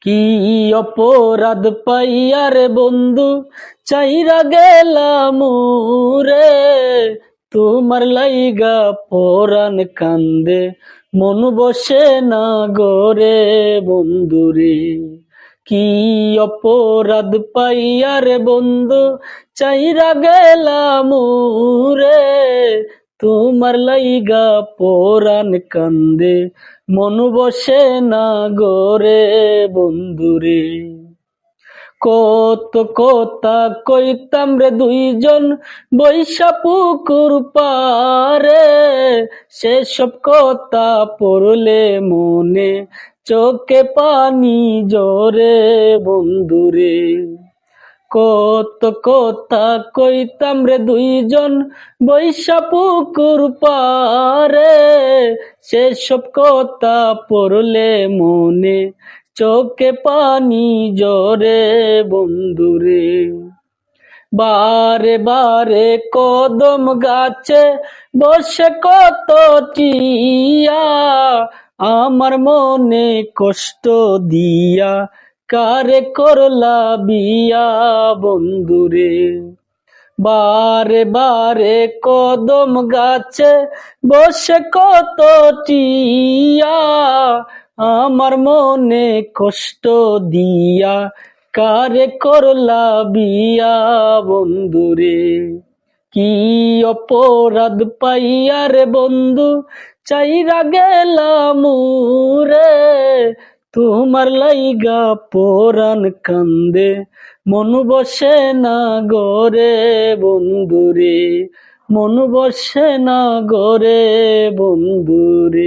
কি অপরাধ পাইয়া রে বন্ধু চাইরা গেলাম রে, তোমার লাইগা পরাণ কান্দে মন বসে না গরে বন্ধুরে। কি অপরাধ পাইয়া রে বন্ধু চাইরা গেলাম রে, তোমার লাইগা পরাণ কান্দে মন বসে না গরে বন্ধুরে। কত কথা কইতাম রে দুইজন বৈশা পুকুর পারে, সেসব কথা পড়লে মনে চোখে পানি জরে বন্ধুরে। কত কথা কইতাম রে দুইজন বৈশা পুকুর পারে, সেসব কথা পড়লে মনে চোখে পানি জরে বন্ধুরে। বারে বারে কদম গাছে বসে কত টিয়া, আমার মনে কষ্ট দিয়া কারে করলা বিয়া বন্ধুরে। বারে বারে কদম গাছে বসে কত টিয়া, আমার মনে কষ্ট দিয়া কারে করলা বিয়া বন্ধুরে। কি অপরাধ পাইয়া রে বন্ধু চাইরা গেলাম রে, তোমার লাইগা পরাণ কান্দে মন বসে না গরে বন্ধুরে, মন বসে না গরে বন্ধুরে।